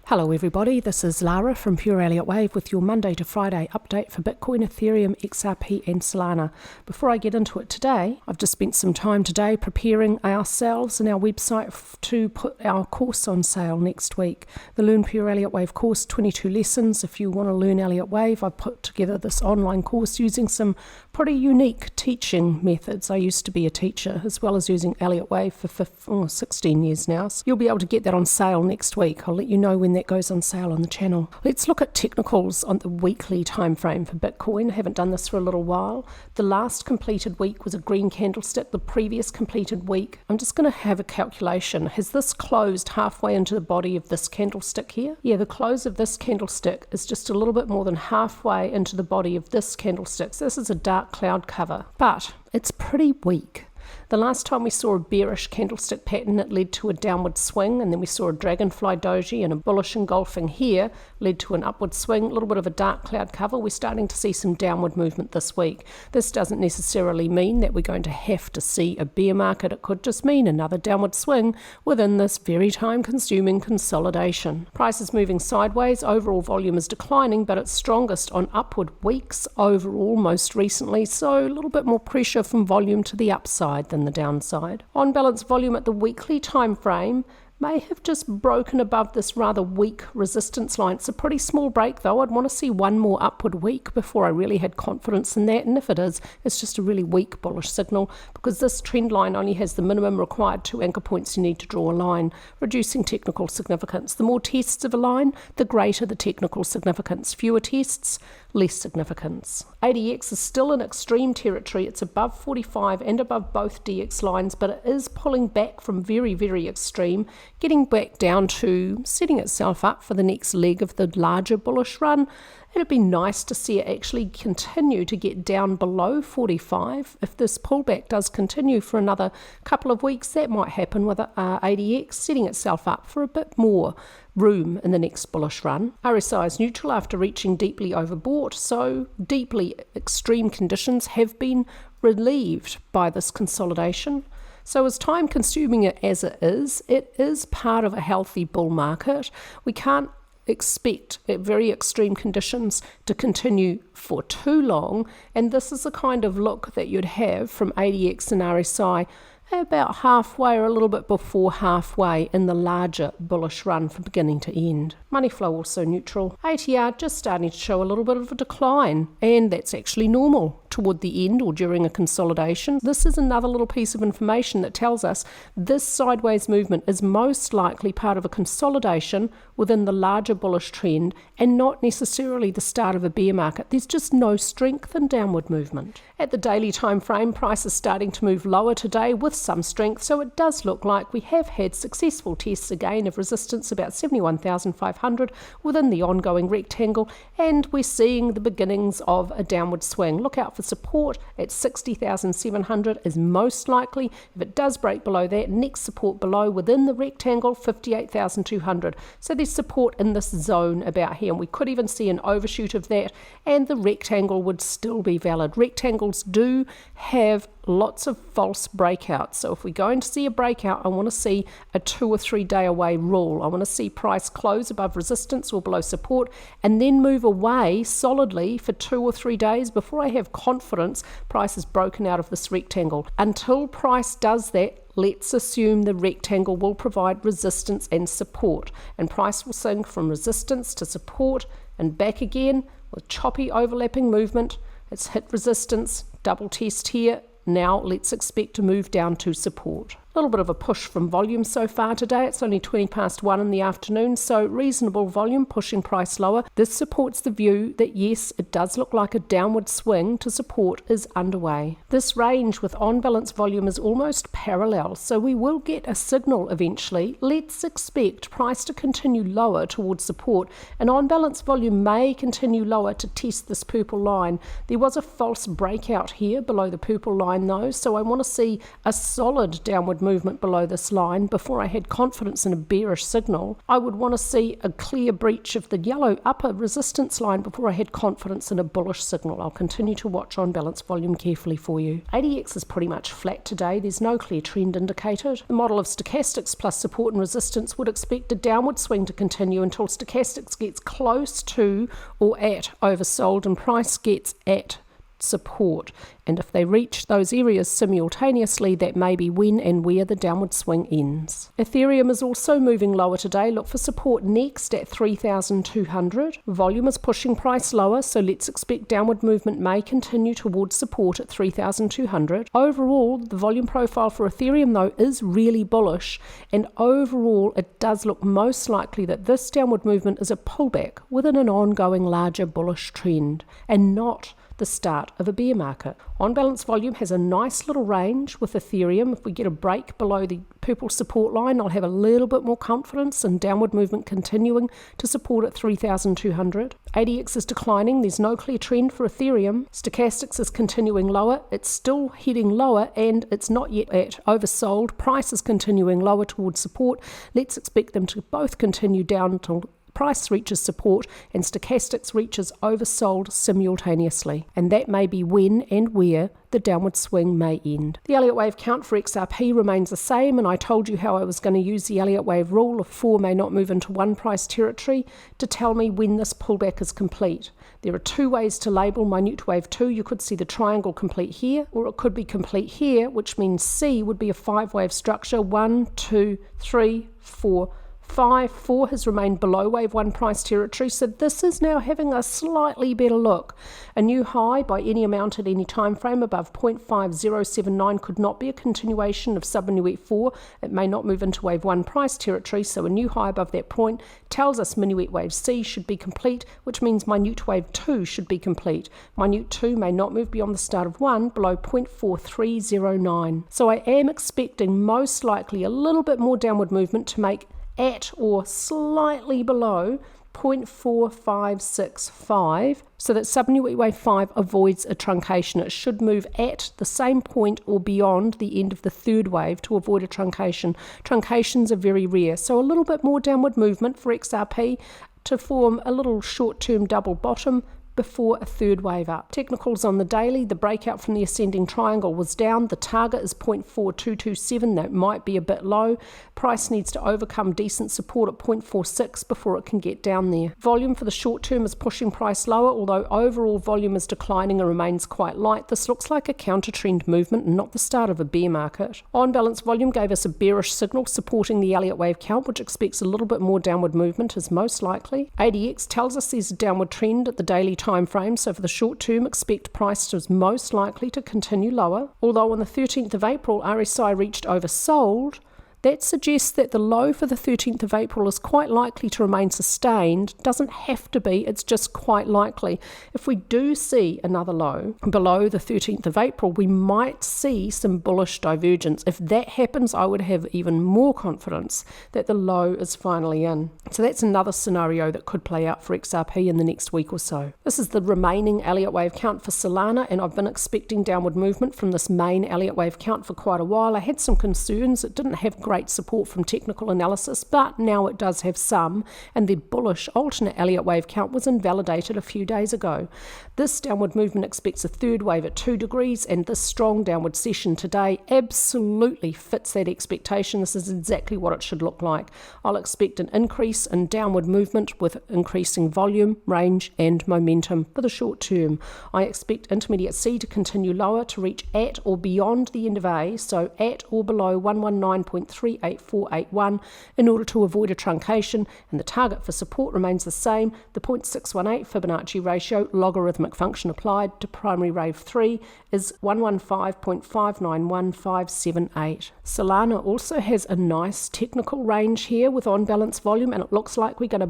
Hello everybody, this is Lara from Pure Elliott Wave with your Monday to Friday update for Bitcoin, Ethereum, XRP and Solana. Before I get into it today, I've just spent some time today preparing ourselves and our website to put our course on sale next week. The Learn Pure Elliott Wave course, 22 lessons. If you want to learn Elliott Wave, I've put together this online course using some pretty unique teaching methods. I used to be a teacher as well as using Elliott Wave for 16 years now. So you'll be able to get that on sale next week. I'll let you know when that goes on sale on the channel. Let's look at technicals on the weekly time frame for Bitcoin. I haven't done this for a little while. The last completed week was a green candlestick. The previous completed week, I'm just going to have a calculation. Has this closed halfway into the body of this candlestick here? Yeah, the close of this candlestick is just a little bit more than halfway into the body of this candlestick. So this is a dark cloud cover, but it's pretty weak. The last time we saw a bearish candlestick pattern, it led to a downward swing, and then we saw a dragonfly doji and a bullish engulfing here led to an upward swing, a little bit of a dark cloud cover. We're starting to see some downward movement this week. This doesn't necessarily mean that we're going to have to see a bear market. It could just mean another downward swing within this very time-consuming consolidation. Price is moving sideways. Overall volume is declining, but it's strongest on upward weeks overall most recently, so a little bit more pressure from volume to the upside than the downside. On balance, volume at the weekly time frame may have just broken above this rather weak resistance line. It's a pretty small break though. I'd want to see one more upward week before I really had confidence in that, and if it is, it's just a really weak bullish signal because this trend line only has the minimum required 2 anchor points you need to draw a line, reducing technical significance. The more tests of a line, the greater the technical significance. Fewer tests, less significance. ADX is still in extreme territory. It's above 45 and above both DX lines, but it is pulling back from very, very extreme, getting back down to setting itself up for the next leg of the larger bullish run. It'd be nice to see it actually continue to get down below 45. If this pullback does continue for another couple of weeks, that might happen with ADX setting itself up for a bit more room in the next bullish run. RSI is neutral after reaching deeply overbought, so deeply extreme conditions have been relieved by this consolidation. So as time consuming as it is part of a healthy bull market. We can't expect very extreme conditions to continue for too long, and this is the kind of look that you'd have from ADX and RSI about halfway or a little bit before halfway in the larger bullish run from beginning to end. Money flow also neutral. ATR just starting to show a little bit of a decline, and that's actually normal toward the end or during a consolidation. This is another little piece of information that tells us this sideways movement is most likely part of a consolidation within the larger bullish trend and not necessarily the start of a bear market. There's just no strength in downward movement. At the daily time frame, price is starting to move lower today with some strength, so it does look like we have had successful tests again of resistance about 71,500 within the ongoing rectangle, and we're seeing the beginnings of a downward swing. Look out for support at 60,700 is most likely. If it does break below that, next support below within the rectangle, 58,200. So there's support in this zone about here, and we could even see an overshoot of that, and the rectangle would still be valid. Rectangles do have lots of false breakouts. So if we're going to see a breakout, I want to see a 2 or 3 day away rule. I want to see price close above resistance or below support and then move away solidly for 2 or 3 days before I have confidence price is broken out of this rectangle. Until price does that, let's assume the rectangle will provide resistance and support, and price will swing from resistance to support and back again with choppy overlapping movement. It's hit resistance, double test here. Now let's expect to move down to support. A little bit of a push from volume so far today. It's only 20 past 1 in the afternoon, so reasonable volume pushing price lower. This supports the view that yes, it does look like a downward swing to support is underway. This range with on-balance volume is almost parallel, so we will get a signal eventually. Let's expect price to continue lower towards support, and on-balance volume may continue lower to test this purple line. There was a false breakout here below the purple line though, so I want to see a solid downward move movement below this line before I had confidence in a bearish signal. I would want to see a clear breach of the yellow upper resistance line before I had confidence in a bullish signal. I'll continue to watch on balance volume carefully for you. ADX is pretty much flat today. There's no clear trend indicated. The model of stochastics plus support and resistance would expect a downward swing to continue until stochastics gets close to or at oversold and price gets at support, and if they reach those areas simultaneously, that may be when and where the downward swing ends. Ethereum is also moving lower today. Look for support next at 3,200. Volume is pushing price lower, so let's expect downward movement may continue towards support at 3,200. Overall, the volume profile for Ethereum though is really bullish, and overall it does look most likely that this downward movement is a pullback within an ongoing larger bullish trend and not the start of a bear market. On balance volume has a nice little range with Ethereum. If we get a break below the purple support line, I'll have a little bit more confidence in downward movement continuing to support at 3,200. ADX is declining. There's no clear trend for Ethereum. Stochastics is continuing lower. It's still heading lower and it's not yet at oversold. Price is continuing lower towards support. Let's expect them to both continue down until price reaches support and stochastics reaches oversold simultaneously, and that may be when and where the downward swing may end. The Elliott Wave count for XRP remains the same, and I told you how I was going to use the Elliott Wave rule of 4 may not move into one price territory to tell me when this pullback is complete. There are two ways to label minute wave 2. You could see the triangle complete here, or it could be complete here, which means C would be a 5-wave structure. 1, 2, 3, 4, 5. 4 has remained below wave 1 price territory, so this is now having a slightly better look. A new high by any amount at any time frame above 0.5079 could not be a continuation of sub-minuet 4. It may not move into wave 1 price territory, so a new high above that point tells us minuet wave C should be complete, which means minute wave 2 should be complete. Minute 2 may not move beyond the start of 1 below 0.4309. So I am expecting most likely a little bit more downward movement to make at or slightly below 0.4565, so that sub-minuet wave 5 avoids a truncation. It should move at the same point or beyond the end of the third wave to avoid a truncation. Truncations are very rare, so a little bit more downward movement for XRP to form a little short-term double bottom before a third wave up. Technicals on the daily, the breakout from the ascending triangle was down. The target is 0.4227. That might be a bit low. Price needs to overcome decent support at 0.46 before it can get down there. Volume for the short term is pushing price lower, although overall volume is declining and remains quite light. This looks like a counter trend movement and not the start of a bear market. On balance volume gave us a bearish signal supporting the Elliott Wave count, which expects a little bit more downward movement is most likely. ADX tells us there's a downward trend at the daily time frame, so for the short term expect price is most likely to continue lower. Although on the 13th of April RSI reached oversold, that suggests that the low for the 13th of April is quite likely to remain sustained. Doesn't have to be, it's just quite likely. If we do see another low below the 13th of April, we might see some bullish divergence. If that happens, I would have even more confidence that the low is finally in. So that's another scenario that could play out for XRP in the next week or so. This is the remaining Elliott Wave count for Solana, and I've been expecting downward movement from this main Elliott Wave count for quite a while. I had some concerns. It didn't have great support from technical analysis, but now it does have some, and the bullish alternate Elliott Wave count was invalidated a few days ago. This downward movement expects a third wave at 2 degrees, and this strong downward session today absolutely fits that expectation. This is exactly what it should look like. I'll expect an increase in downward movement with increasing volume, range, and momentum for the short term. I expect intermediate C to continue lower to reach at or beyond the end of A, so at or below 119.38481 in order to avoid a truncation, and the target for support remains the same. The 0.618 Fibonacci ratio logarithmic function applied to primary wave 3 is 115.591578. Solana also has a nice technical range here with on balance volume, and it looks like we're going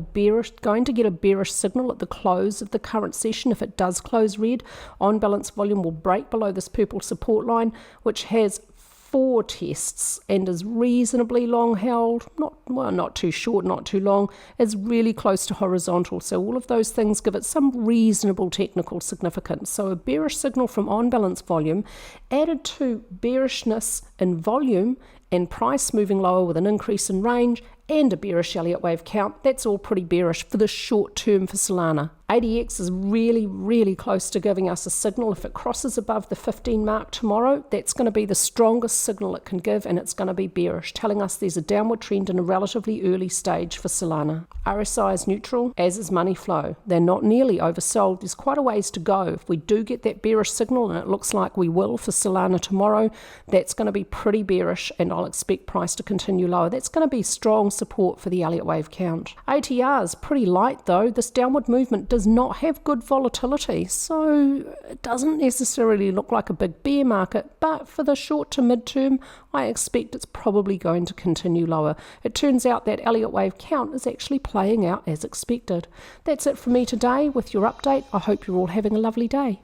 to get a bearish signal at the close of the current session. If it does close red, on balance volume will break below this purple support line, which has 4 tests and is reasonably long held, not too short, not too long, is really close to horizontal. So all of those things give it some reasonable technical significance. So a bearish signal from on balance volume added to bearishness in volume and price moving lower with an increase in range and a bearish Elliott Wave count, that's all pretty bearish for the short term for Solana. ADX is really close to giving us a signal. If it crosses above the 15 mark tomorrow, that's going to be the strongest signal it can give, and it's going to be bearish, telling us there's a downward trend in a relatively early stage for Solana. RSI is neutral, as is money flow. They're not nearly oversold. There's quite a ways to go. If we do get that bearish signal, and it looks like we will for Solana tomorrow, that's going to be pretty bearish, and I'll expect price to continue lower. That's going to be strong support for the Elliott Wave count. ATR is pretty light though. This downward movement does not have good volatility, so it doesn't necessarily look like a big bear market, but for the short to mid-term, I expect it's probably going to continue lower. It turns out that Elliott Wave count is actually playing out as expected. That's it for me today with your update. I hope you're all having a lovely day.